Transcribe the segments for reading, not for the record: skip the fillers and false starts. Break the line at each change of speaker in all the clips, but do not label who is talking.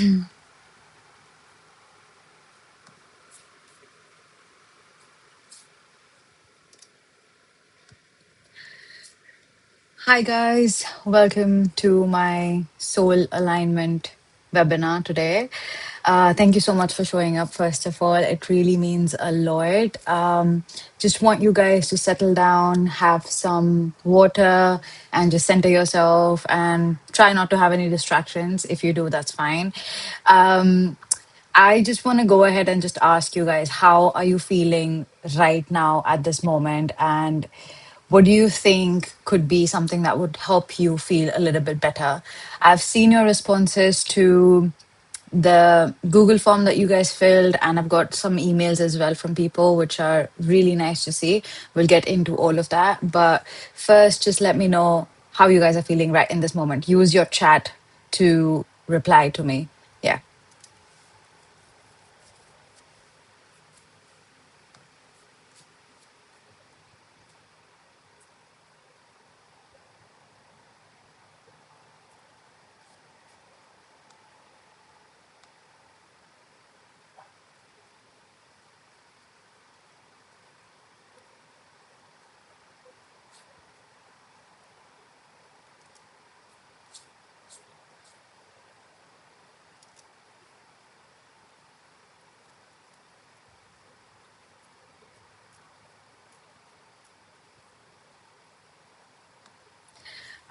Hi, guys. Welcome to my soul alignment webinar today. Thank you so much for showing up, first of all. It really means a lot. Just want you guys to settle down, have some water, and just center yourself and try not to have any distractions. If you do, that's fine. Um, I just want to go ahead and just ask you guys, how are you feeling right now at this moment? And what do you think could be something that would help you feel a little bit better? I've seen your responses to the Google form that you guys filled, and I've got some emails as well from people, which are really nice to see. We'll get into all of that. But first, just let me know how you guys are feeling right in this moment. Use your chat to reply to me. Yeah.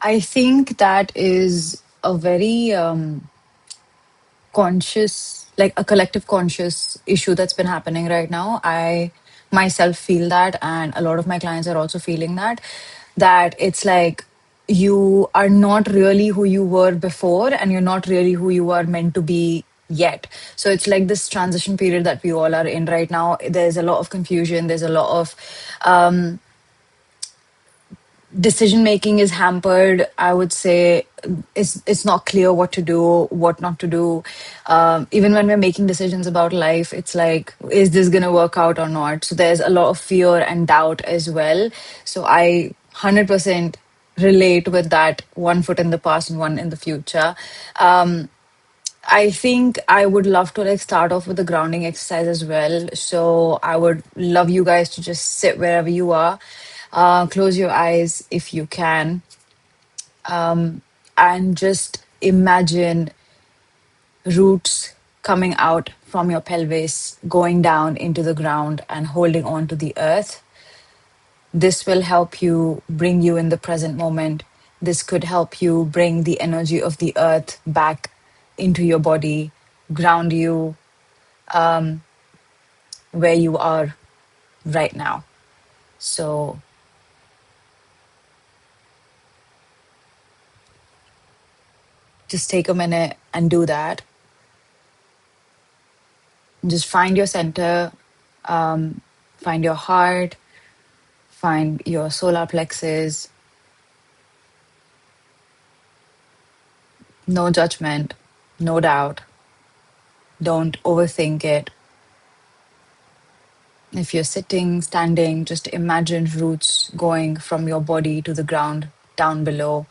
I think that is a very conscious, like a collective conscious issue that's been happening right now. I myself feel that, and a lot of my clients are also feeling that it's like you are not really who you were before, and you're not really who you are meant to be yet. So it's like this transition period that we all are in right now. There's a lot of confusion, there's a lot of decision making is hampered. I would say it's not clear what to do, what not to do. Even when we're making decisions about life, it's like, is this going to work out or not? So there's a lot of fear and doubt as well. So I 100% relate with that, one foot in the past and one in the future. I think I would love to like start off with the grounding exercise as well. So I would love you guys to just sit wherever you are. Close your eyes if you can, and just imagine roots coming out from your pelvis, going down into the ground and holding on to the earth. This will help you bring you in the present moment. This could help you bring the energy of the earth back into your body, ground you where you are right now. So just take a minute and do that. Just find your center, find your heart, find your solar plexus. No judgment, no doubt. Don't overthink it. If you're sitting, standing, just imagine roots going from your body to the ground down below.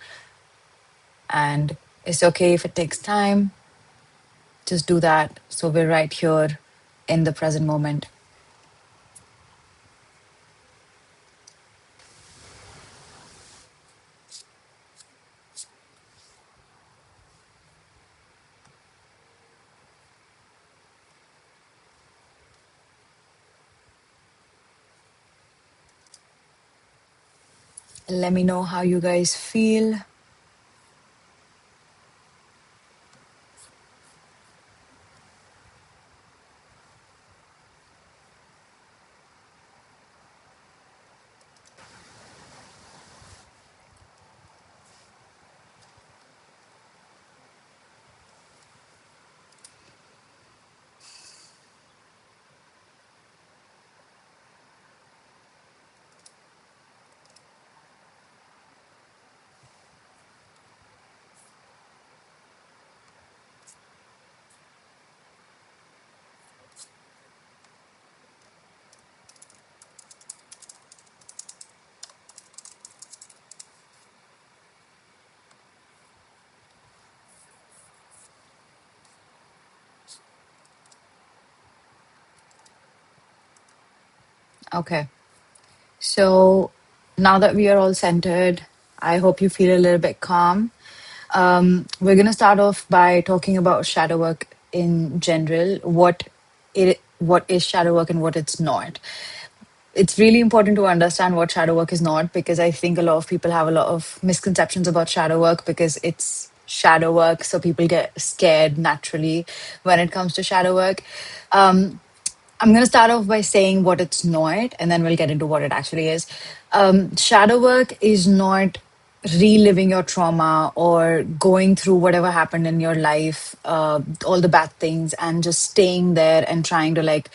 And it's okay if it takes time. Just do that. So we're right here in the present moment. Let me know how you guys feel. Okay. So now that we are all centered, I hope you feel a little bit calm. We're going to start off by talking about shadow work in general, what is shadow work and what it's not. It's really important to understand what shadow work is not, because I think a lot of people have a lot of misconceptions about shadow work because it's shadow work. So people get scared naturally when it comes to shadow work. Um, I'm going to start off by saying what it's not, and then we'll get into what it actually is. Shadow work is not reliving your trauma or going through whatever happened in your life, all the bad things, and just staying there and trying to like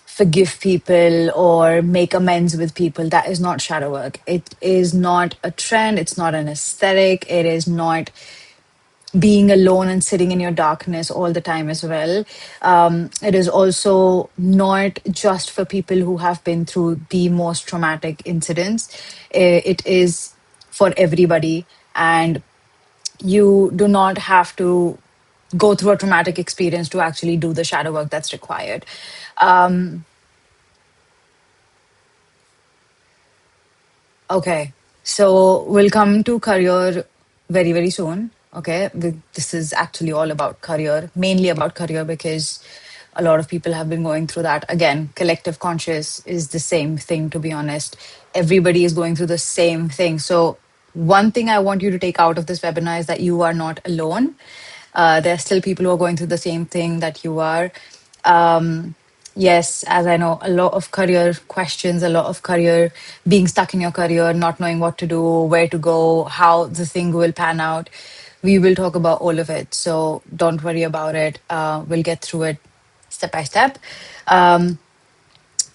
forgive people or make amends with people. That is not shadow work. It is not a trend. It's not an aesthetic. It is not being alone and sitting in your darkness all the time as well. It is also not just for people who have been through the most traumatic incidents. It is for everybody. And you do not have to go through a traumatic experience to actually do the shadow work that's required. Okay. So we'll come to career very, very soon. Okay. This is actually all about career, mainly about career, because a lot of people have been going through that. Again, collective conscious is the same thing, to be honest. Everybody is going through the same thing. So, one thing I want you to take out of this webinar is that you are not alone. There are still people who are going through the same thing that you are. Yes, as I know, a lot of career questions, a lot of career being stuck in your career, not knowing what to do, where to go, how the thing will pan out. We will talk about all of it. So don't worry about it. We'll get through it step by step. Um,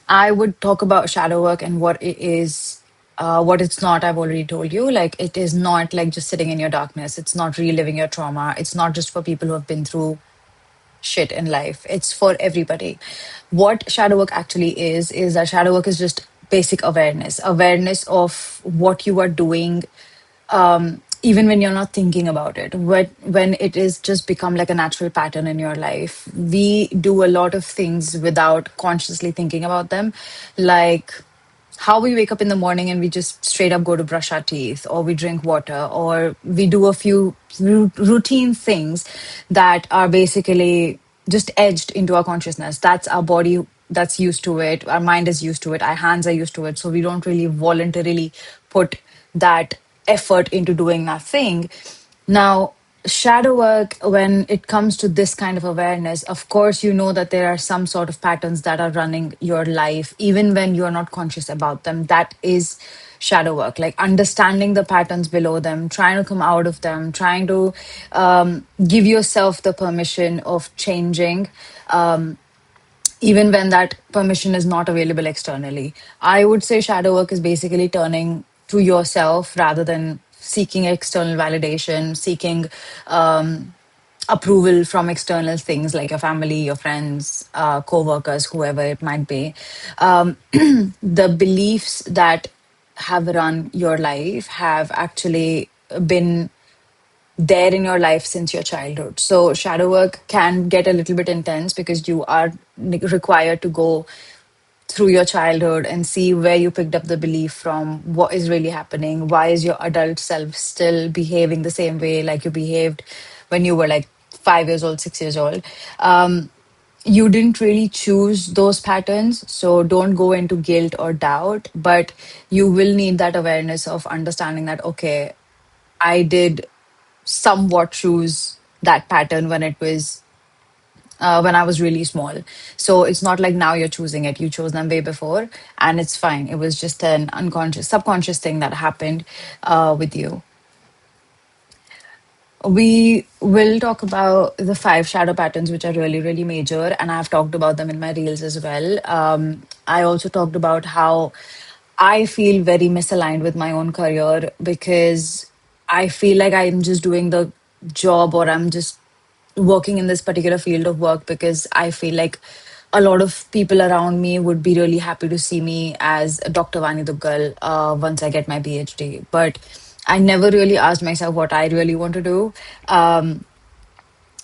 I would talk about shadow work and what it is, what it's not. I've already told you. Like, it is not like just sitting in your darkness. It's not reliving your trauma. It's not just for people who have been through shit in life. It's for everybody. What shadow work actually is that shadow work is just basic awareness of what you are doing, even when you're not thinking about it. When it is just become like a natural pattern in your life. We do a lot of things without consciously thinking about them, like how we wake up in the morning and we just straight up go to brush our teeth, or we drink water, or we do a few routine things that are basically just edged into our consciousness. That's our body that's used to it, our mind is used to it, our hands are used to it, so we don't really voluntarily put that effort into doing that thing. Now, shadow work, when it comes to this kind of awareness, of course, you know that there are some sort of patterns that are running your life, even when you're not conscious about them. That is shadow work, like understanding the patterns below them, trying to come out of them, trying to give yourself the permission of changing. Even when that permission is not available externally. I would say shadow work is basically turning to yourself rather than seeking external validation, seeking approval from external things like your family, your friends, co-workers, whoever it might be. The beliefs that have run your life have actually been there in your life since your childhood. So shadow work can get a little bit intense because you are required to go through your childhood and see where you picked up the belief from, what is really happening, why is your adult self still behaving the same way like you behaved when you were like 5 years old, 6 years old. You didn't really choose those patterns, so don't go into guilt or doubt, but you will need that awareness of understanding that, okay, I did somewhat choose that pattern when I was really small. So it's not like now you're choosing it. You chose them way before, and it's fine. It was just an unconscious, subconscious thing that happened with you. We will talk about the five shadow patterns, which are really, really major, and I've talked about them in my reels as well. I also talked about how I feel very misaligned with my own career because I feel like I'm just doing the job, or I'm just working in this particular field of work because I feel like a lot of people around me would be really happy to see me as Dr. Vani Duggal once I get my PhD. But I never really asked myself what I really want to do. Um,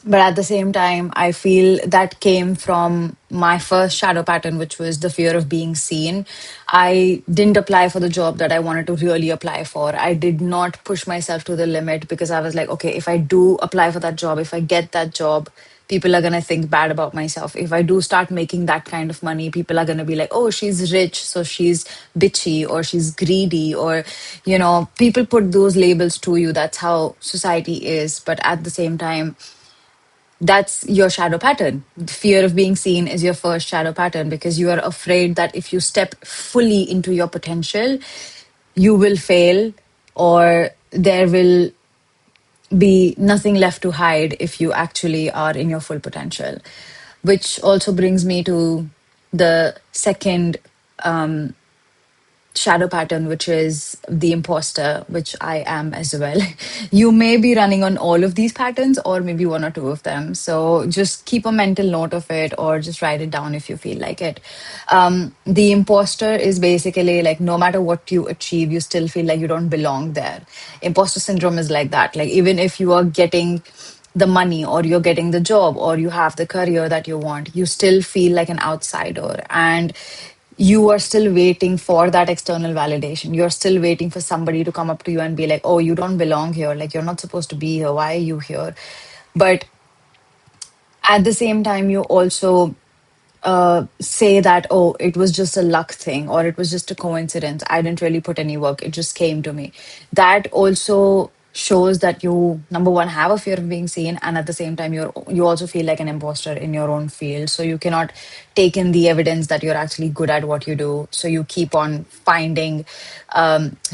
But at the same time, I feel that came from my first shadow pattern, which was the fear of being seen. I didn't apply for the job that I wanted to really apply for. I did not push myself to the limit because I was like, okay, if I do apply for that job, if I get that job, people are going to think bad about myself. If I do start making that kind of money, people are going to be like, oh, she's rich, so she's bitchy or she's greedy, or, people put those labels to you. That's how society is. But at the same time, that's your shadow pattern. The fear of being seen is your first shadow pattern because you are afraid that if you step fully into your potential, you will fail, or there will be nothing left to hide if you actually are in your full potential. Which also brings me to the second shadow pattern, which is the imposter, which I am as well. You may be running on all of these patterns, or maybe one or two of them. So just keep a mental note of it, or just write it down if you feel like it. The imposter is basically like no matter what you achieve, you still feel like you don't belong there. Imposter syndrome is like that. Like, even if you are getting the money, or you're getting the job, or you have the career that you want, you still feel like an outsider. And you are still waiting for that external validation. You're still waiting for somebody to come up to you and be like, oh, you don't belong here. Like, you're not supposed to be here. Why are you here? But at the same time, you also say that, oh, it was just a luck thing, or it was just a coincidence. I didn't really put any work. It just came to me. That also shows that you, number one, have a fear of being seen, and at the same time, you also feel like an imposter in your own field. So you cannot take in the evidence that you're actually good at what you do. So you keep on finding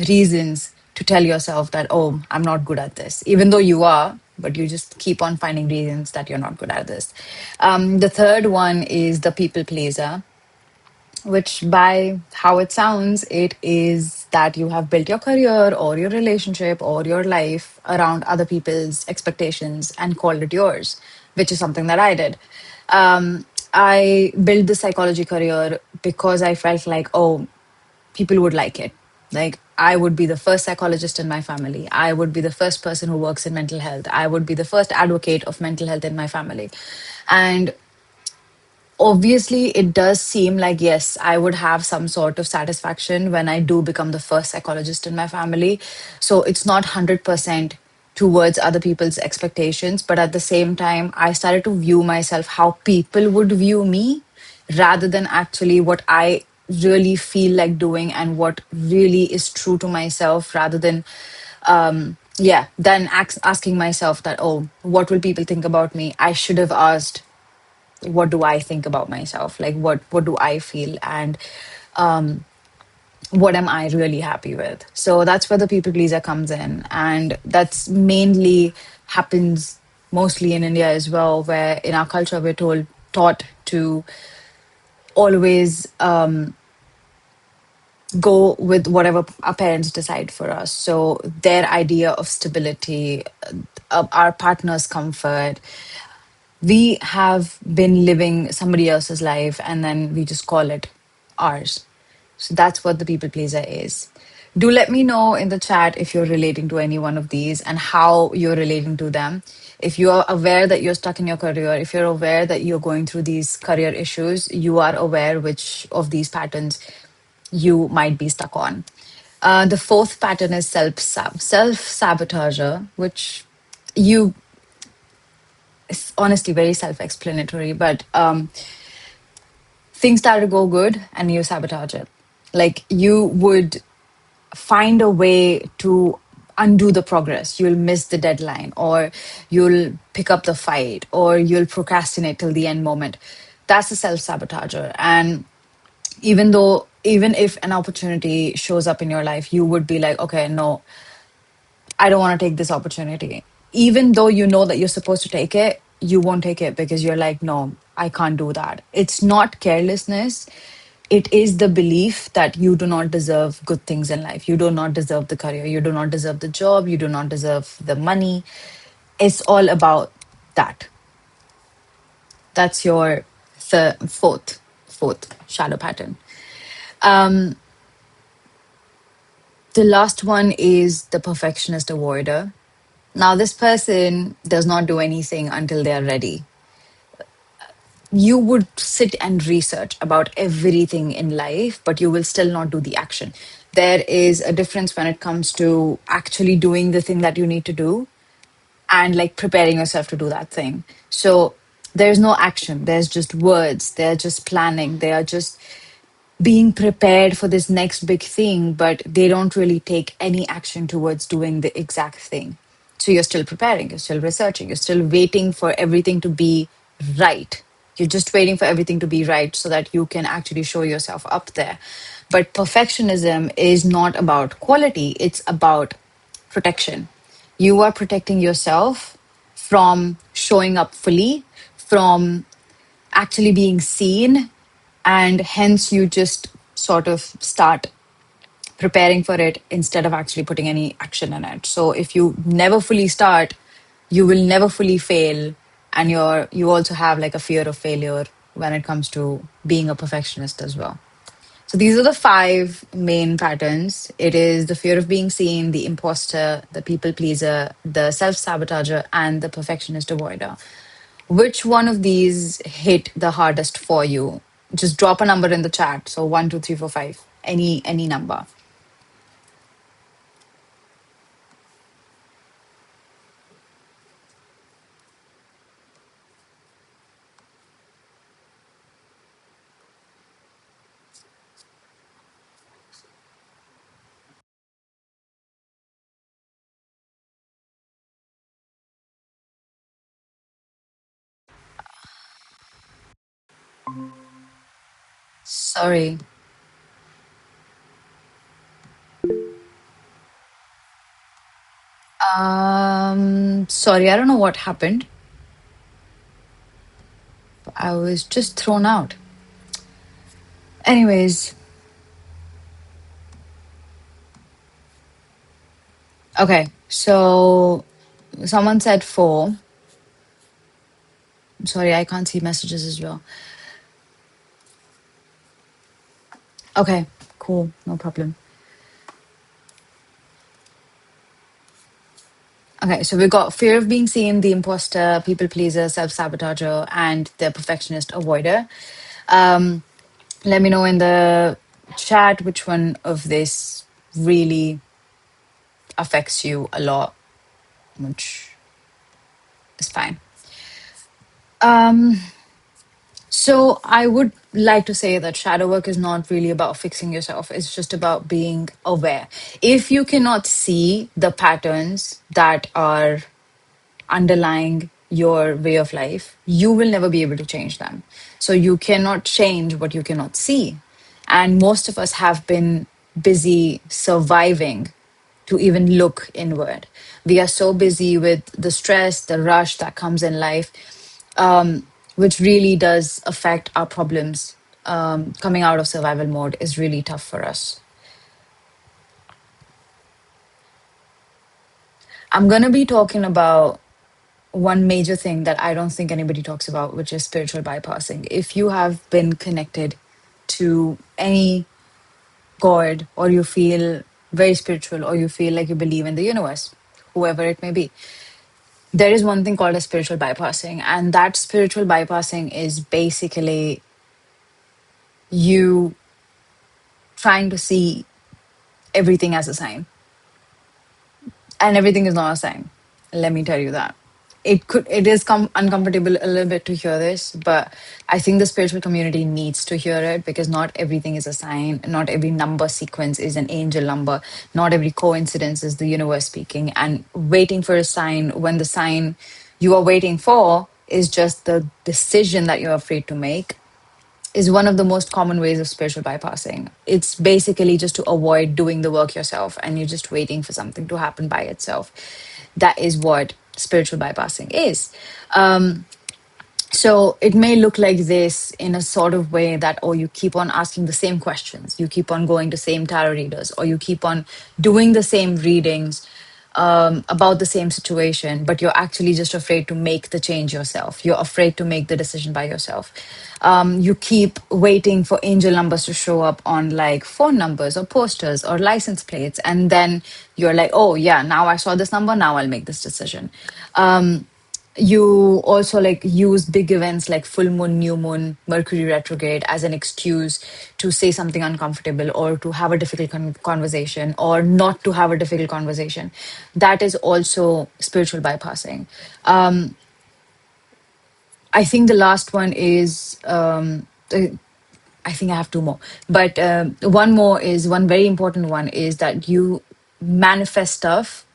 reasons to tell yourself that, oh, I'm not good at this, even though you are, but you just keep on finding reasons that you're not good at this. The third one is the people pleaser, which, by how it sounds, it is that you have built your career or your relationship or your life around other people's expectations and called it yours, which is something that I did. I built the psychology career because I felt like, oh, people would like it. Like, I would be the first psychologist in my family. I would be the first person who works in mental health. I would be the first advocate of mental health in my family. And obviously, it does seem like, yes, I would have some sort of satisfaction when I do become the first psychologist in my family. So it's not 100% towards other people's expectations. But at the same time, I started to view myself how people would view me rather than actually what I really feel like doing and what really is true to myself, rather than yeah, then asking myself that, oh, what will people think about me? I should have asked, what do I think about myself? Like, what do I feel? And what am I really happy with? So that's where the people pleaser comes in. And that's mainly happens mostly in India as well, where in our culture we're taught to always go with whatever our parents decide for us. So their idea of stability, our partner's comfort, we have been living somebody else's life and then we just call it ours. So that's what the people pleaser is. Do let me know in the chat if you're relating to any one of these and how you're relating to them. If you are aware that you're stuck in your career, if you're aware that you're going through these career issues, you are aware which of these patterns you might be stuck on. The fourth pattern is self sabotager, which you, it's honestly very self explanatory, but things start to go good and you sabotage it. Like, you would find a way to undo the progress. You'll miss the deadline, or you'll pick up the fight, or you'll procrastinate till the end moment. That's a self sabotager. And even if an opportunity shows up in your life, you would be like, okay, no, I don't want to take this opportunity. Even though you know that you're supposed to take it, you won't take it because you're like, no, I can't do that. It's not carelessness. It is the belief that you do not deserve good things in life. You do not deserve the career. You do not deserve the job. You do not deserve the money. It's all about that. That's your fourth shadow pattern. The last one is the perfectionist avoider. Now, this person does not do anything until they are ready. You would sit and research about everything in life, but you will still not do the action. There is a difference when it comes to actually doing the thing that you need to do and like preparing yourself to do that thing. So there's no action, there's just words, they're just planning, they are just being prepared for this next big thing, but they don't really take any action towards doing the exact thing. So you're still preparing, you're still researching, you're still waiting for everything to be right. You're just waiting for everything to be right so that you can actually show yourself up there. But perfectionism is not about quality, it's about protection. You are protecting yourself from showing up fully, from actually being seen, and hence you just sort of start preparing for it instead of actually putting any action in it. So if you never fully start, you will never fully fail, and you also have like a fear of failure when it comes to being a perfectionist as well. So these are the five main patterns. It is the fear of being seen, the imposter, the people pleaser, the self sabotager, and the perfectionist avoider. Which one of these hit the hardest for you? Just drop a number in the chat. So one, two, three, four, five. Any number. Sorry. Sorry, I don't know what happened. I was just thrown out. Anyways, okay. So someone said four. Sorry, I can't see messages as well. Okay, cool, no problem. Okay, so we got fear of being seen, the imposter, people pleaser, self sabotager, and the perfectionist avoider. Um, Let me know in the chat which one of this really affects you a lot, which is fine. Um, so I would like to say that shadow work is not really about fixing yourself. It's just about being aware. If you cannot see the patterns that are underlying your way of life, you will never be able to change them. So you cannot change what you cannot see. And most of us have been busy surviving to even look inward. We are so busy with the stress, the rush that comes in life, which really does affect our problems. Coming out of survival mode is really tough for us. I'm going to be talking about one major thing that I don't think anybody talks about, which is spiritual bypassing. If you have been connected to any god, or you feel very spiritual, or you feel like you believe in the universe, whoever it may be, there is one thing called a spiritual bypassing. And that spiritual bypassing is basically you trying to see everything as a sign. And everything is not a sign. Let me tell you that. It is uncomfortable a little bit to hear this, but I think the spiritual community needs to hear it, because not everything is a sign. Not every number sequence is an angel number. Not every coincidence is the universe speaking and waiting for a sign, when the sign you are waiting for is just the decision that you're afraid to make, is one of the most common ways of spiritual bypassing. It's basically just to avoid doing the work yourself, and you're just waiting for something to happen by itself. That is what spiritual bypassing is. So it may look like this in a sort of way that, oh, you keep on asking the same questions, you keep on going to same tarot readers, or you keep on doing the same readings, about the same situation, but you're actually just afraid to make the change yourself. You're afraid to make the decision by yourself. You keep waiting for angel numbers to show up on like phone numbers or posters or license plates. And then you're like, oh, yeah, now I saw this number. Now I'll make this decision. You also like use big events like full moon, new moon, Mercury retrograde as an excuse to say something uncomfortable or to have a difficult conversation or not to have a difficult conversation. That is also spiritual bypassing. I think the last one is I think I have two more, but one more is one very important one is that you manifest stuff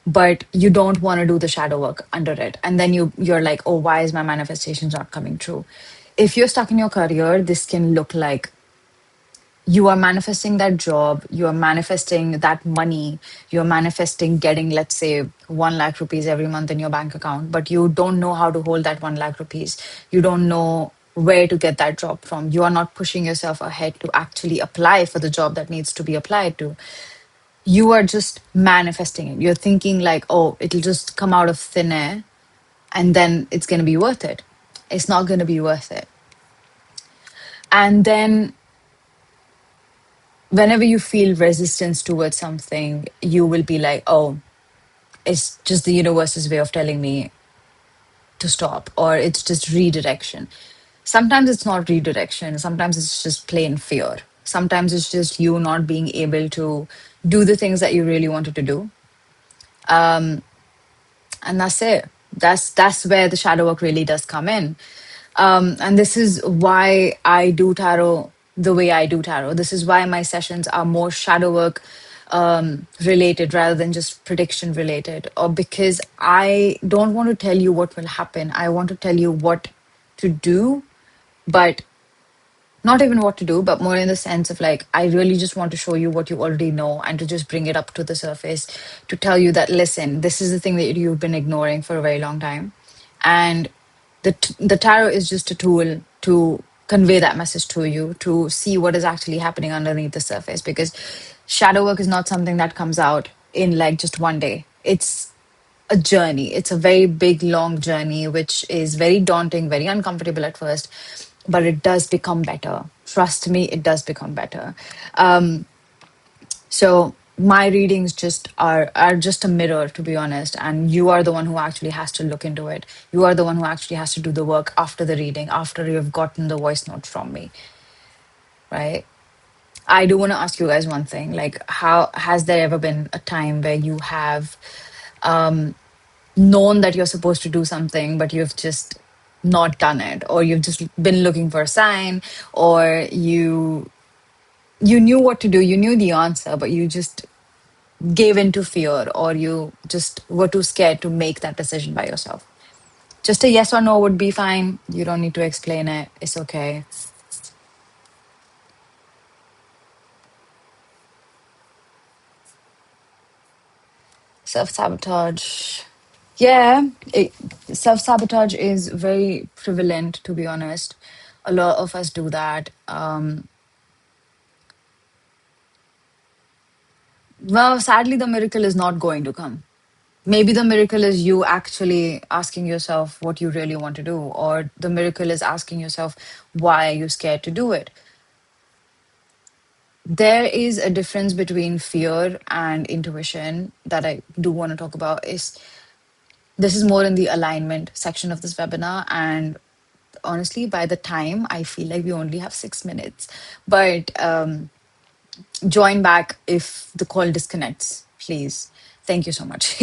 but you don't want to do the shadow work under it, and then you're like, oh, why is my manifestations not coming true? If you're stuck in your career, this can look like you are manifesting that job, you are manifesting that money, you're manifesting getting, let's say, 1 lakh rupees every month in your bank account, but you don't know how to hold that 1 lakh rupees. You don't know where to get that job from. You are not pushing yourself ahead to actually apply for the job that needs to be applied to. You are just manifesting it. You're thinking like, oh, it'll just come out of thin air and then it's going to be worth it. It's not going to be worth it. And then whenever you feel resistance towards something, you will be like, oh, it's just the universe's way of telling me to stop, or it's just redirection. Sometimes it's not redirection, sometimes it's just plain fear. Sometimes it's just you not being able to do the things that you really wanted to do. And that's it. That's where the shadow work really does come in. And this is why I do tarot the way I do tarot. This is why my sessions are more shadow work related rather than just prediction related, or because I don't want to tell you what will happen. I want to tell you what to do, but not even what to do, but more in the sense of like, I really just want to show you what you already know and to just bring it up to the surface to tell you that, listen, this is the thing that you've been ignoring for a very long time. And the tarot is just a tool to convey that message to you, to see what is actually happening underneath the surface, because shadow work is not something that comes out in like just one day. It's a journey. It's a very big, long journey, which is very daunting, very uncomfortable at first, but it does become better. Trust me, it does become better. So my readings just are just a mirror, to be honest, and you are the one who actually has to look into it. You are the one who actually has to do the work after the reading, after you've gotten the voice note from me, right? I do want to ask you guys one thing. Like, how has there ever been a time where you have known that you're supposed to do something, but you've just not done it, or you've just been looking for a sign, or you knew what to do, you knew the answer, but you just gave into fear, or you just were too scared to make that decision by yourself? Just a yes or no would be fine. You don't need to explain it. It's okay. Self sabotage. Yeah, self sabotage is very prevalent, to be honest. A lot of us do that. Well, sadly, the miracle is not going to come. Maybe the miracle is you actually asking yourself what you really want to do, or the miracle is asking yourself, why are you scared to do it? There is a difference between fear and intuition that I do want to talk about. Is this is more in the alignment section of this webinar, and honestly, by the time I feel like we only have 6 minutes, but join back if the call disconnects, please. Thank you so much.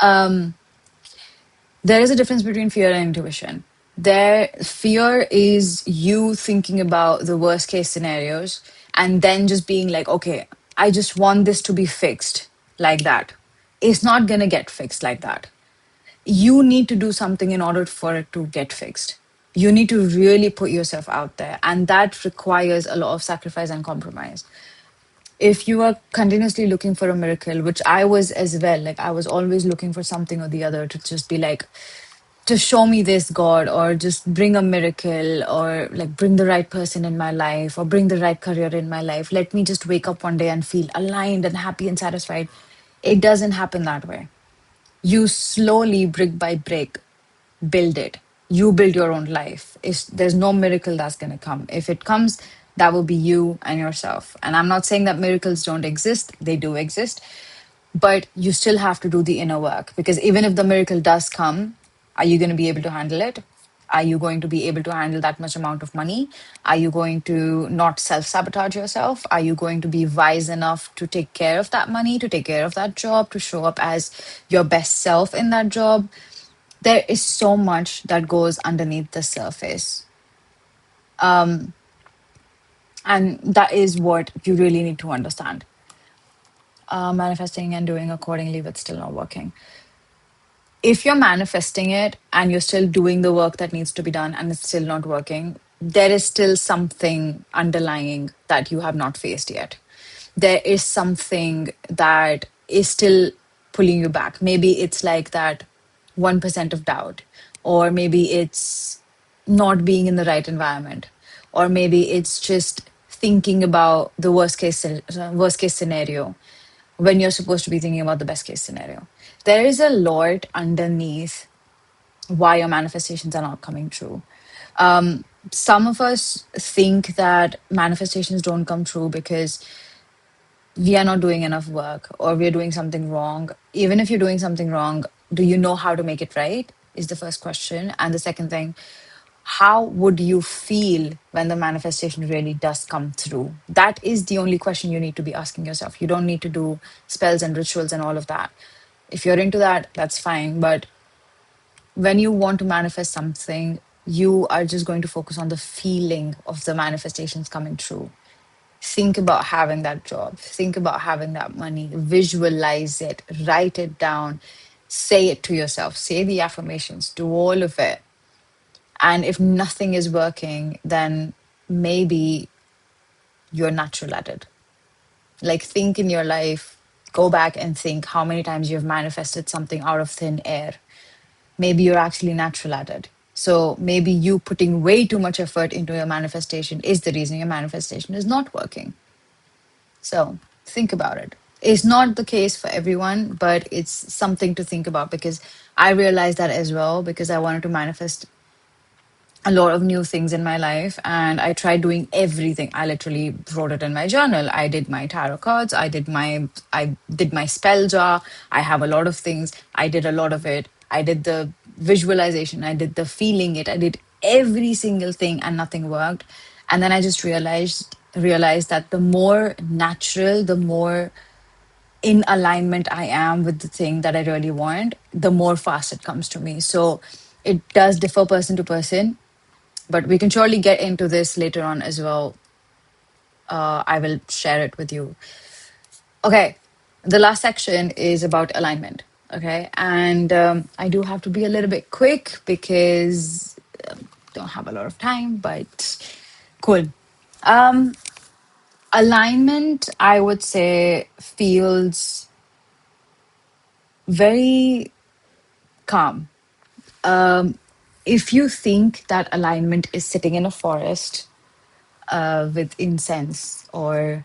There is a difference between fear and intuition. There, fear is you thinking about the worst case scenarios and then just being like, okay, I just want this to be fixed like that. It's not going to get fixed like that. You need to do something in order for it to get fixed. You need to really put yourself out there, and that requires a lot of sacrifice and compromise. If you are continuously looking for a miracle, which I was as well, like I was always looking for something or the other to just be like, to show me this, God, or just bring a miracle, or like bring the right person in my life, or bring the right career in my life. Let me just wake up one day and feel aligned and happy and satisfied. It doesn't happen that way. You slowly, brick by brick, build it. You build your own life. There's no miracle that's going to come. If it comes, that will be you and yourself. And I'm not saying that miracles don't exist, they do exist, but you still have to do the inner work, because even if the miracle does come, are you going to be able to handle it? Are you going to be able to handle that much amount of money? Are you going to not self sabotage yourself? Are you going to be wise enough to take care of that money, to take care of that job, to show up as your best self in that job? There is so much that goes underneath the surface. And that is what you really need to understand. Manifesting and doing accordingly, but still not working. If you're manifesting it and you're still doing the work that needs to be done and it's still not working, there is still something underlying that you have not faced yet. There is something that is still pulling you back. Maybe it's like that 1% of doubt, or maybe it's not being in the right environment, or maybe it's just thinking about the worst case scenario when you're supposed to be thinking about the best case scenario. There is a lot underneath why your manifestations are not coming true. Some of us think that manifestations don't come true because we are not doing enough work or we're doing something wrong. Even if you're doing something wrong, do you know how to make it right? Is the first question. And the second thing, how would you feel when the manifestation really does come through? That is the only question you need to be asking yourself. You don't need to do spells and rituals and all of that. If you're into that, that's fine. But when you want to manifest something, you are just going to focus on the feeling of the manifestations coming true. Think about having that job, think about having that money, visualize it, write it down, say it to yourself, say the affirmations, do all of it. And if nothing is working, then maybe you're natural at it. Like, think in your life, go back and think how many times you've manifested something out of thin air. Maybe you're actually natural at it. So maybe you putting way too much effort into your manifestation is the reason your manifestation is not working. So think about it. It's not the case for everyone, but it's something to think about, because I realized that as well, because I wanted to manifest a lot of new things in my life, and I tried doing everything. I literally wrote it in my journal. I did my tarot cards, I did my spell jar. I have a lot of things. I did a lot of it. I did the visualization, I did the feeling it, I did every single thing, and nothing worked. And then I just realized that the more natural, the more in alignment I am with the thing that I really want, the more fast it comes to me. So it does differ person to person, but we can surely get into this later on as well. I will share it with you. Okay, the last section is about alignment. Okay, and I do have to be a little bit quick because don't have a lot of time, but cool. Alignment, I would say, feels very calm. If you think that alignment is sitting in a forest with incense, or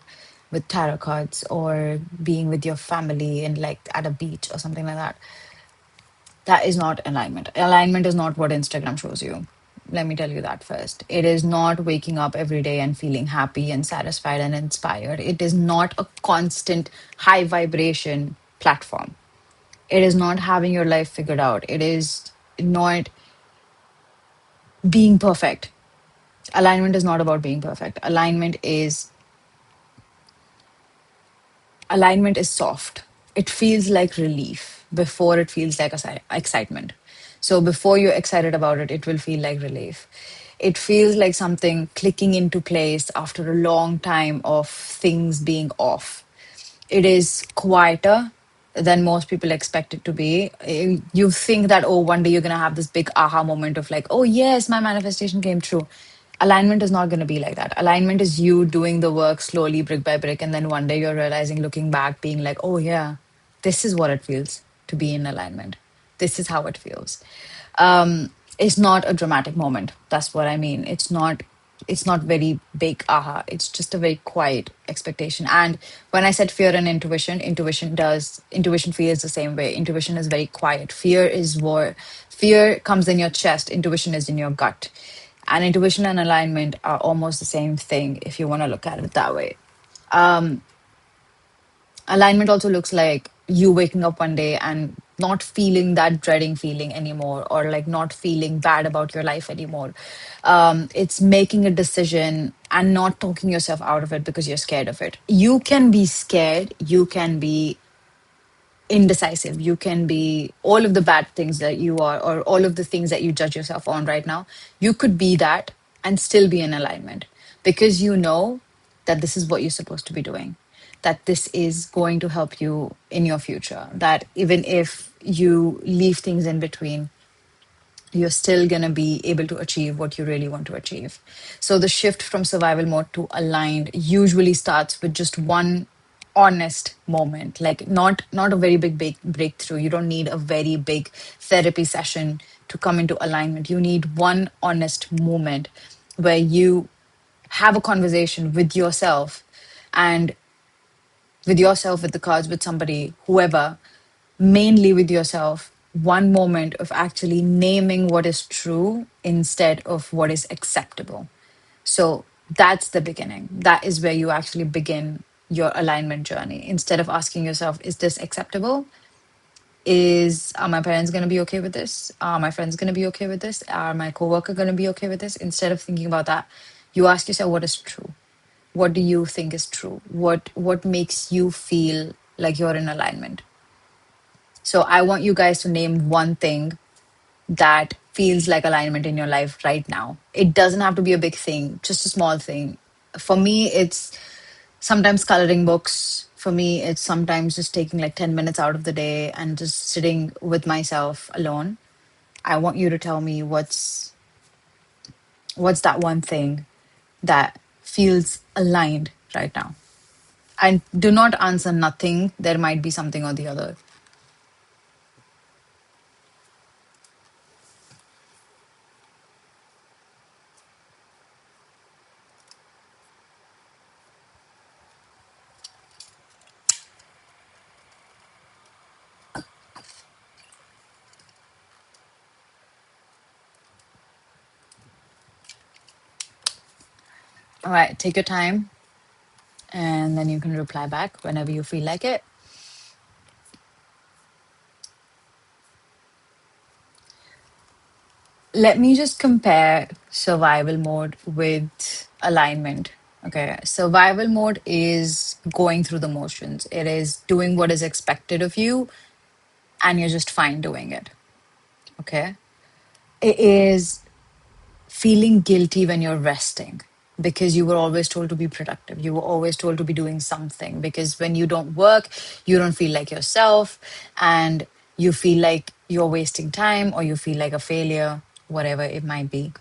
with tarot cards, or being with your family and like at a beach or something like that, that is not alignment. Alignment is not what Instagram shows you. Let me tell you that first. It is not waking up every day and feeling happy and satisfied and inspired. It is not a constant high vibration platform. It is not having your life figured out. It is not being perfect. Alignment is not about being perfect. Alignment is soft. It feels like relief before it feels like excitement. So before you're excited about it, it will feel like relief. It feels like something clicking into place after a long time of things being off. It is quieter than most people expect it to be. You think that, oh, one day you're going to have this big aha moment of like, oh, yes, my manifestation came true. Alignment is not going to be like that. Alignment is you doing the work slowly, brick by brick. And then one day you're realizing, looking back, being like, oh, yeah, this is what it feels to be in alignment. This is how it feels. It's not a dramatic moment. That's what I mean. It's not. It's not very big aha. It's just a very quiet expectation. And when I said fear and intuition, intuition feels the same way. Intuition is very quiet. Fear comes in your chest, intuition is in your gut. And intuition and alignment are almost the same thing if you want to look at it that way. Alignment also looks like you waking up one day and not feeling that dreading feeling anymore, or like not feeling bad about your life anymore. It's making a decision and not talking yourself out of it because you're scared of it. You can be scared, you can be indecisive, you can be all of the bad things that you are, or all of the things that you judge yourself on right now. You could be that and still be in alignment because you know that this is what you're supposed to be doing, that this is going to help you in your future, that even if you leave things in between, you're still going to be able to achieve what you really want to achieve. So the shift from survival mode to aligned usually starts with just one honest moment, like not a very big breakthrough. You don't need a very big therapy session to come into alignment. You need one honest moment where you have a conversation with yourself, and with the cards, with somebody, whoever, mainly with yourself, one moment of actually naming what is true instead of what is acceptable. So that's the beginning. That is where you actually begin your alignment journey. Instead of asking yourself, is this acceptable? Are my parents going to be okay with this? Are my friends going to be okay with this? Are my coworker going to be okay with this? Instead of thinking about that, you ask yourself, what is true? What do you think is true? What makes you feel like you're in alignment? So I want you guys to name one thing that feels like alignment in your life right now. It doesn't have to be a big thing, just a small thing. For me, it's sometimes coloring books. For me, it's sometimes just taking like 10 minutes out of the day and just sitting with myself alone. I want you to tell me what's that one thing that feels aligned right now. And do not answer nothing. There might be something or the other. All right, take your time and then you can reply back whenever you feel like it. Let me just compare survival mode with alignment. Okay, survival mode is going through the motions, it is doing what is expected of you, and you're just fine doing it. Okay, it is feeling guilty when you're resting because you were always told to be productive. You were always told to be doing something because when you don't work, you don't feel like yourself and you feel like you're wasting time or you feel like a failure, whatever it might be.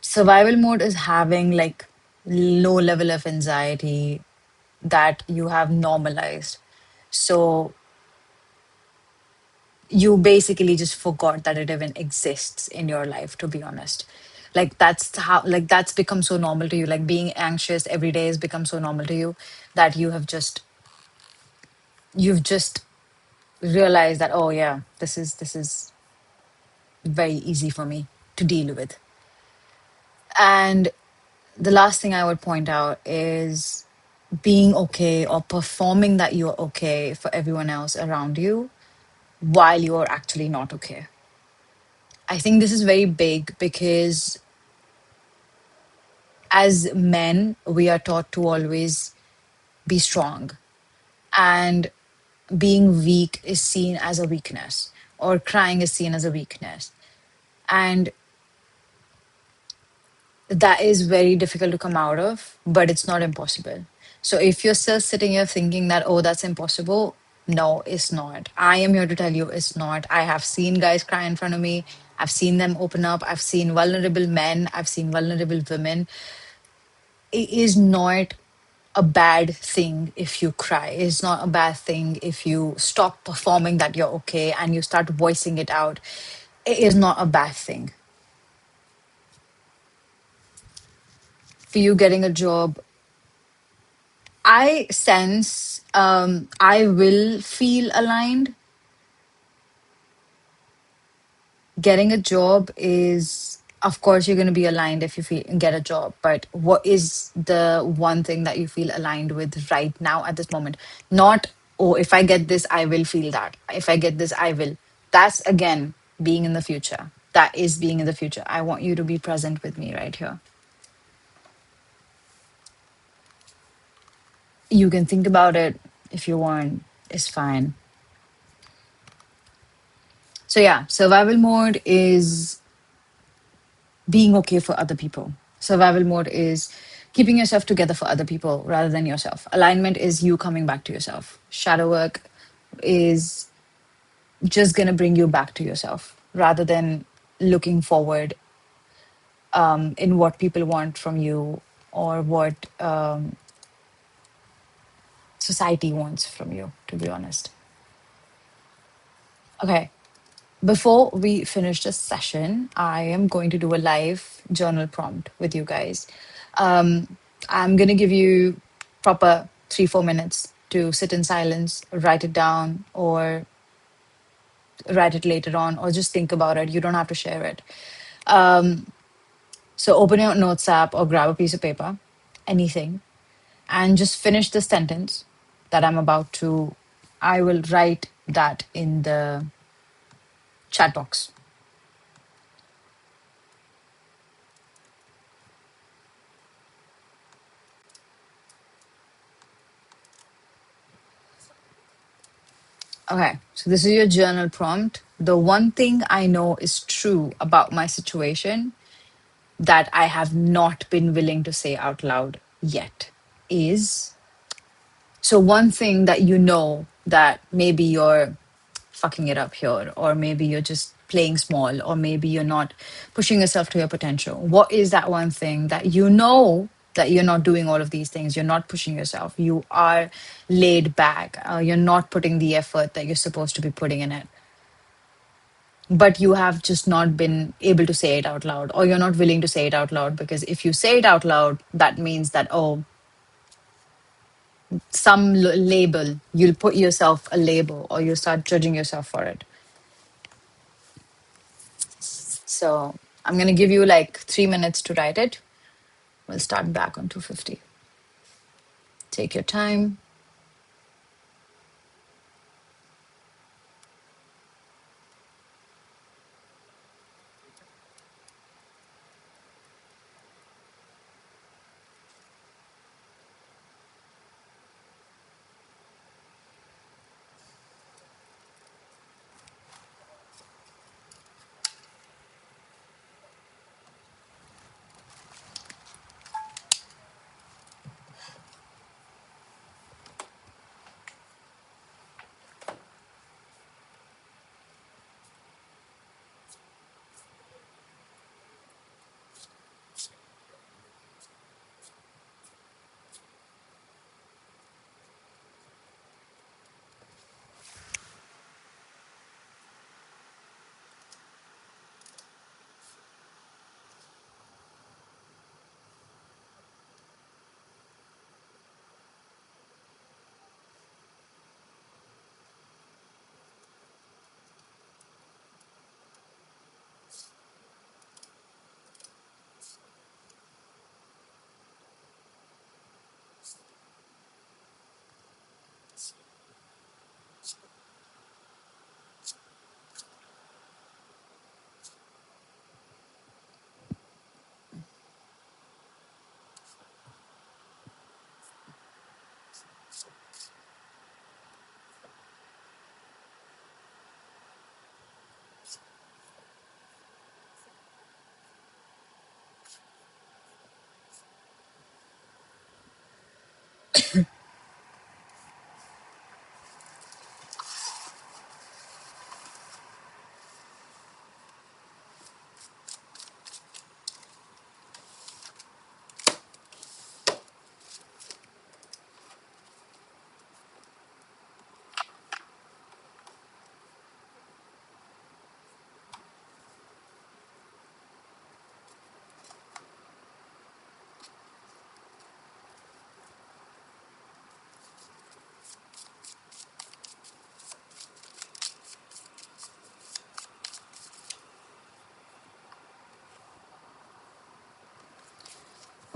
Survival mode is having like low level of anxiety that you have normalized. So you basically just forgot that it even exists in your life, to be honest. Like that's become so normal to you, like being anxious every day has become so normal to you that you've just realized that, oh yeah, this is very easy for me to deal with. And the last thing I would point out is being okay or performing that you're okay for everyone else around you while you're actually not okay. I think this is very big because as men, we are taught to always be strong, and being weak is seen as a weakness, or crying is seen as a weakness. And that is very difficult to come out of, but it's not impossible. So if you're still sitting here thinking that, oh, that's impossible, no, it's not. I am here to tell you it's not. I have seen guys cry in front of me. I've seen them open up. I've seen vulnerable men. I've seen vulnerable women. It is not a bad thing if you cry. It's not a bad thing if you stop performing that you're okay and you start voicing it out. It is not a bad thing. for you getting a job, I sense I will feel aligned. Getting a job is, of course, you're going to be aligned if you get a job, but what is the one thing that you feel aligned with right now at this moment? Not, oh, if I get this I will feel that, if I get this I will. That's again being in the future. That is being in the future. I want you to be present with me right here. You can think about it if you want, it's fine. So yeah, survival mode is being okay for other people. Survival mode is keeping yourself together for other people rather than yourself. Alignment is you coming back to yourself. Shadow work is just going to bring you back to yourself rather than looking forward in what people want from you or what society wants from you, to be honest. Okay. Before we finish this session, I am going to do a live journal prompt with you guys. I'm going to give you proper 3-4 minutes to sit in silence, write it down, or write it later on, or just think about it. You don't have to share it. So open your notes app or grab a piece of paper, anything, and just finish the sentence that I'm about to. I will write that in the chat box. Okay, so this is your journal prompt. The one thing I know is true about my situation that I have not been willing to say out loud yet is, so one thing that you know that maybe you're fucking it up here, or maybe you're just playing small, or maybe you're not pushing yourself to your potential. What is that one thing that you know that you're not doing all of these things? You're not pushing yourself. You are laid back. You're not putting the effort that you're supposed to be putting in it. But you have just not been able to say it out loud, or you're not willing to say it out loud, because if you say it out loud, that means that, oh, some label, you'll put yourself a label or you'll start judging yourself for it. So I'm going to give you like 3 minutes to write it. We'll start back on 250. Take your time.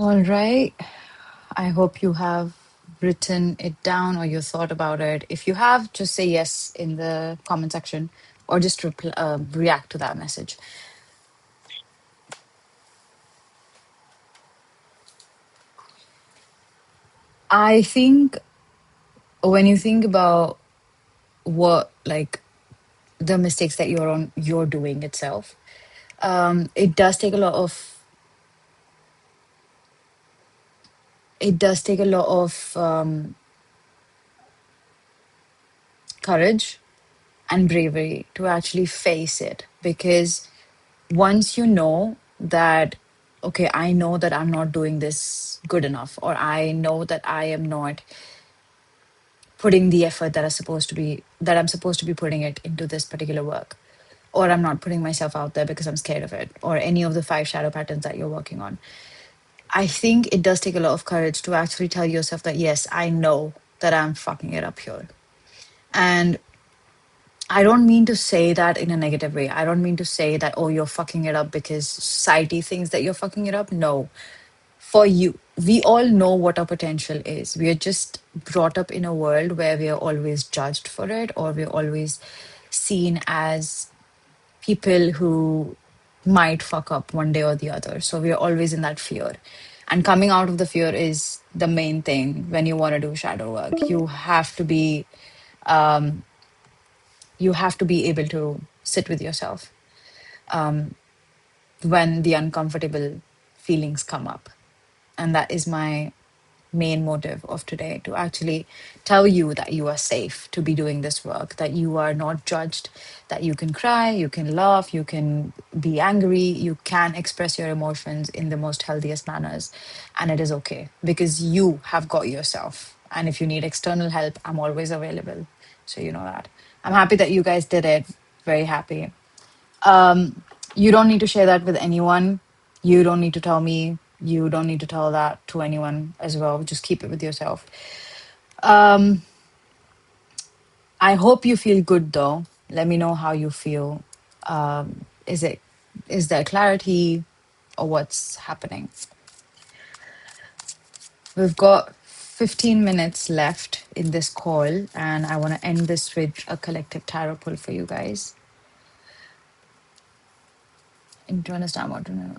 All right. I hope you have written it down or you thought about it. If you have, just say yes in the comment section or just react to that message. I think when you think about what, like, the mistakes that you're doing itself, it does take a lot of it does take a lot of courage and bravery to actually face it, because once you know that, okay, I know that I'm not doing this good enough, or I know that I am not putting the effort that I'm supposed to be putting it into this particular work, or I'm not putting myself out there because I'm scared of it, or any of the five shadow patterns that you're working on. I think it does take a lot of courage to actually tell yourself that, yes, I know that I'm fucking it up here. And I don't mean to say that in a negative way. I don't mean to say that, oh, you're fucking it up because society thinks that you're fucking it up. No. For you, we all know what our potential is. We are just brought up in a world where we are always judged for it, or we're always seen as people who might fuck up one day or the other. So we're always in that fear. And coming out of the fear is the main thing when you want to do shadow work. You have to be able to sit with yourself when the uncomfortable feelings come up. And that is my main motive of today, to actually tell you that you are safe to be doing this work, that you are not judged, that you can cry, you can laugh, you can be angry, you can express your emotions in the most healthiest manners. And it is okay because you have got yourself. And if you need external help, I'm always available. So you know that. I'm happy that you guys did it. Very happy. You don't need to share that with anyone. You don't need to tell me. You don't need to tell that to anyone as well. Just keep it with yourself. I hope you feel good though. Let me know how you feel. Is it is there clarity or what's happening? We've got 15 minutes left in this call, and I want to end this with a collective tarot pull for you guys. And to understand what to know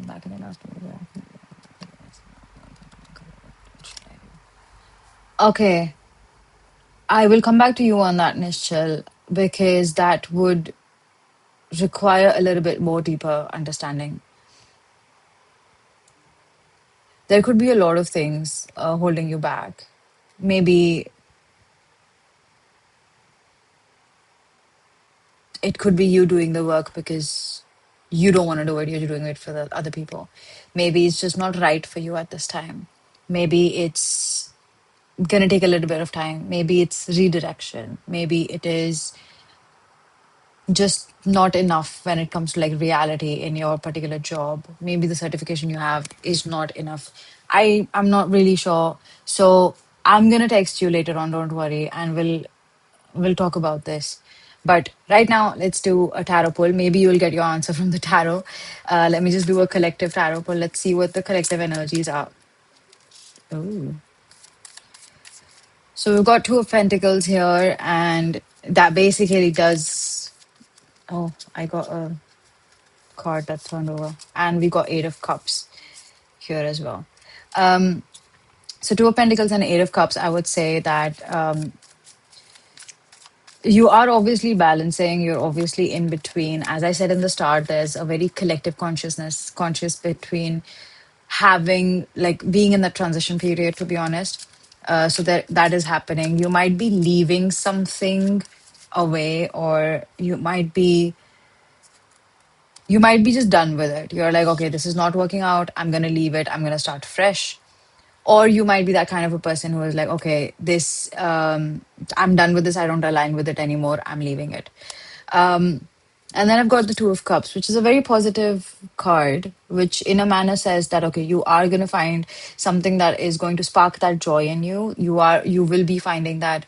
back in the last. Okay, I will come back to you on that, Nishchal, because that would require a little bit more deeper understanding. There could be a lot of things holding you back. Maybe it could be you doing the work because you don't want to do it, you're doing it for the other people. Maybe it's just not right for you at this time. Maybe it's going to take a little bit of time. Maybe it's redirection. Maybe it is just not enough when it comes to like reality in your particular job. Maybe the certification you have is not enough. I'm not really sure. So I'm gonna text you later on, don't worry, and we'll talk about this. But right now, let's do a tarot pull. Maybe you'll get your answer from the tarot. Let me just do a collective tarot pull. Let's see what the collective energies are. Ooh. So we've got Two of Pentacles here, and that basically does. Oh, I got a card that turned over. And we got Eight of Cups here as well. So Two of Pentacles and Eight of Cups, I would say that you are obviously balancing, you're obviously in between. As I said in the start, there's a very collective conscious between having, like, being in that transition period, to be honest. So that is happening. You might be leaving something away, or you might be just done with it. You're like, okay, this is not working out. I'm going to leave it. I'm going to start fresh. Or you might be that kind of a person who is like, okay, I'm done with this. I don't align with it anymore. I'm leaving it. And then I've got the Two of Cups, which is a very positive card, which in a manner says that, okay, you are going to find something that is going to spark that joy in you. You will be finding that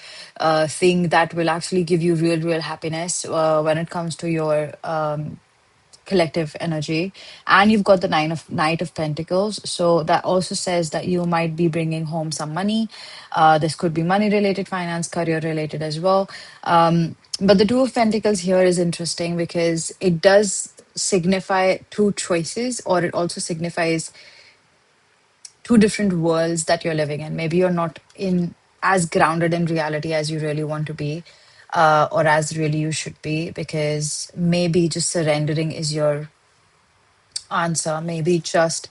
thing that will actually give you real happiness when it comes to your collective energy, and you've got the Knight of Pentacles. So that also says that you might be bringing home some money. This could be money related, finance, career related as well. But the Two of Pentacles here is interesting because it does signify two choices, or it also signifies two different worlds that you're living in. Maybe you're not in as grounded in reality as you really want to be, or as really you should be, because maybe just surrendering is your answer. Maybe just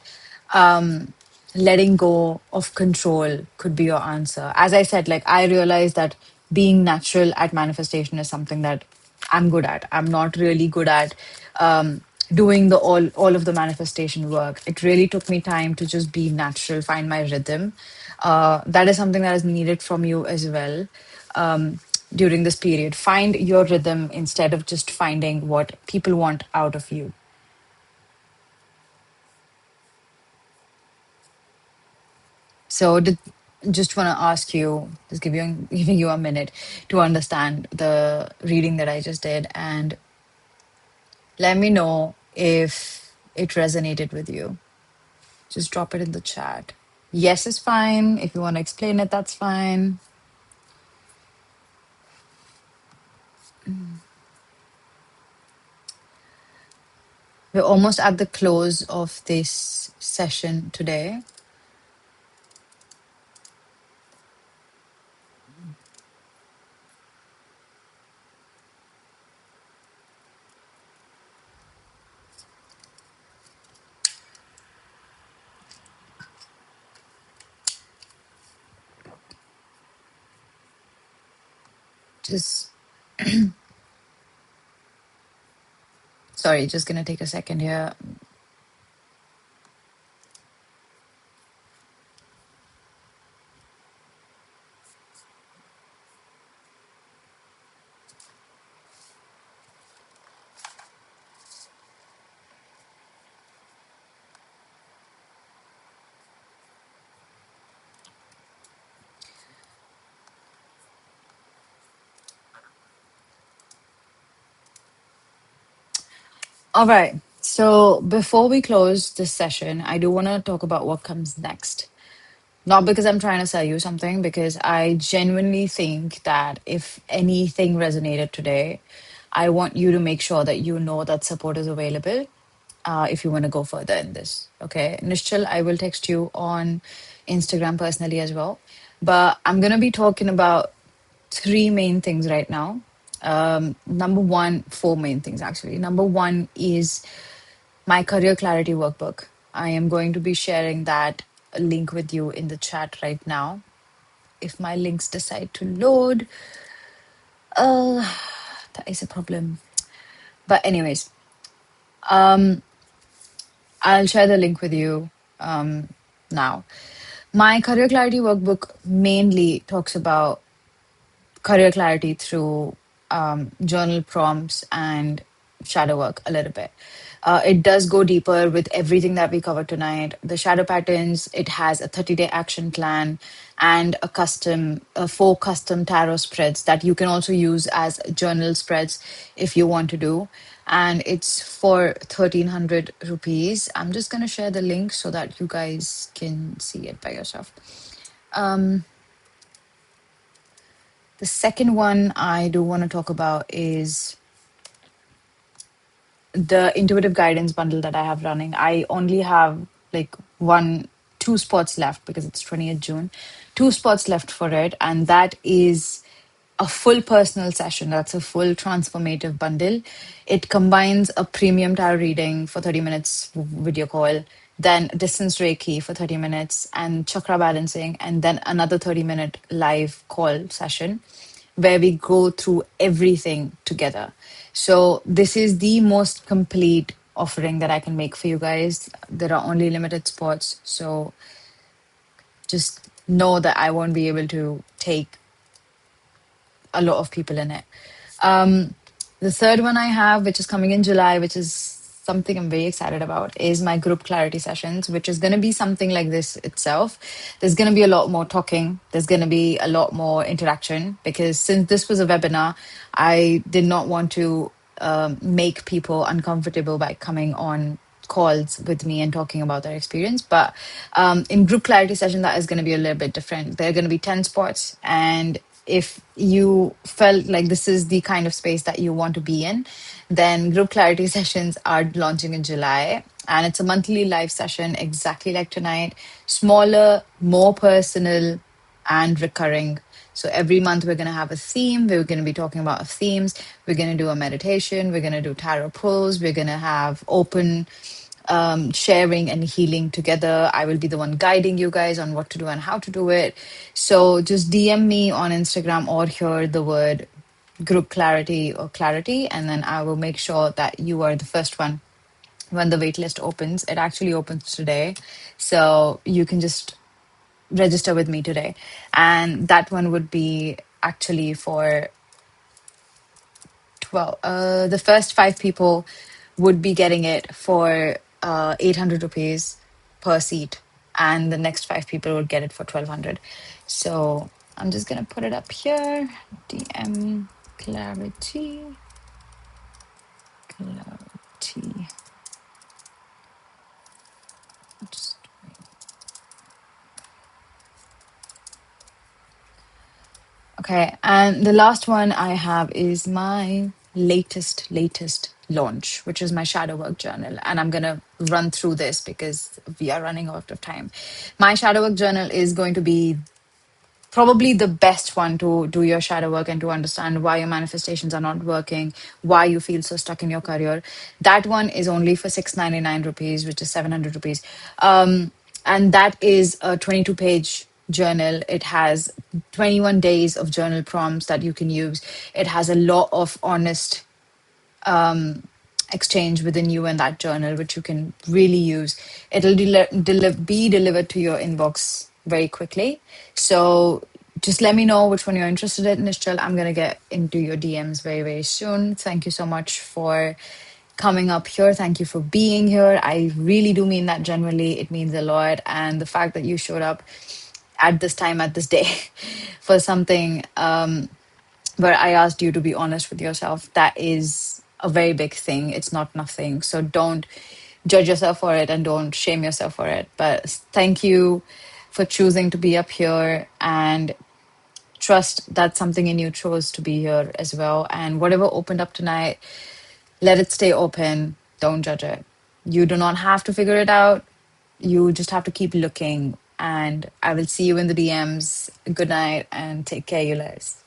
um, letting go of control could be your answer. As I said, like I realized that being natural at manifestation is something that I'm good at. I'm not really good at doing the all of the manifestation work. It really took me time to just be natural, find my rhythm. That is something that is needed from you as well. During this period, find your rhythm instead of just finding what people want out of you. So just want to ask you, just giving you a minute to understand the reading that I just did, and let me know if it resonated with you. Just drop it in the chat. Yes is fine. If you want to explain it, that's fine. We're almost at the close of this session today. Just sorry, just gonna take a second here. All right. So before we close this session, I do want to talk about what comes next. Not because I'm trying to sell you something, because I genuinely think that if anything resonated today, I want you to make sure that you know that support is available if you want to go further in this. Okay. Nishchal, I will text you on Instagram personally as well. But I'm going to be talking about three main things right now. Number one, four main things actually. Number one is my career clarity workbook. I am going to be sharing that link with you in the chat right now. If my links decide to load, uh, that is a problem. But anyways, I'll share the link with you now. My career clarity workbook mainly talks about career clarity through journal prompts and shadow work a little bit. It does go deeper with everything that we covered tonight. The shadow patterns, it has a 30-day action plan and four custom tarot spreads that you can also use as journal spreads if you want to do. And it's for 1,300 rupees. I'm just going to share the link so that you guys can see it by yourself. The second one I do want to talk about is the intuitive guidance bundle that I have running. I only have like two spots left because it's 20th June. Two spots left for it, and that is a full personal session. That's a full transformative bundle. It combines a premium tarot reading for 30 minutes video call, then distance Reiki for 30 minutes, and chakra balancing, and then another 30-minute live call session where we go through everything together. So this is the most complete offering that I can make for you guys. There are only limited spots, so just know that I won't be able to take a lot of people in it. The third one I have, which is coming in July, which is something I'm very excited about, is my group clarity sessions, which is going to be something like this itself. There's going to be a lot more talking. There's going to be a lot more interaction because since this was a webinar, I did not want to make people uncomfortable by coming on calls with me and talking about their experience. But in group clarity session, that is going to be a little bit different. There are going to be 10 spots. And if you felt like this is the kind of space that you want to be in, then group clarity sessions are launching in July. And it's a monthly live session, exactly like tonight. Smaller, more personal, and recurring. So every month we're going to have a theme. We're going to be talking about themes. We're going to do a meditation. We're going to do tarot pulls. We're going to have open sharing and healing together. I will be the one guiding you guys on what to do and how to do it. So just DM me on Instagram or hear the word group clarity or clarity, and then I will make sure that you are the first one when the waitlist opens. It actually opens today. So you can just register with me today. And that one would be actually for 12. The first five people would be getting it for 800 rupees per seat. And the next five people would get it for 1200. So I'm just going to put it up here. DM clarity. Clarity. Just Okay, and the last one I have is my latest launch, which is my shadow work journal. And I'm going to run through this because we are running out of time. My shadow work journal is going to be probably the best one to do your shadow work and to understand why your manifestations are not working, why you feel so stuck in your career. That one is only for 699 rupees, which is 700 rupees. And that is a 22-page journal. It has 21 days of journal prompts that you can use. It has a lot of honest exchange within you and that journal, which you can really use. It'll be delivered to your inbox very quickly. So just let me know which one you're interested in, Nishchal. I'm going to get into your DMs very, very soon. Thank you so much for coming up here. Thank you for being here. I really do mean that genuinely. It means a lot. And the fact that you showed up at this time, at this day, for something where I asked you to be honest with yourself, that is a very big thing. It's not nothing. So don't judge yourself for it and don't shame yourself for it. But thank you for choosing to be up here, and trust that something in you chose to be here as well. And whatever opened up tonight, let it stay open. Don't judge it. You do not have to figure it out. You just have to keep looking. And I will see you in the DMs. Good night and take care, you guys.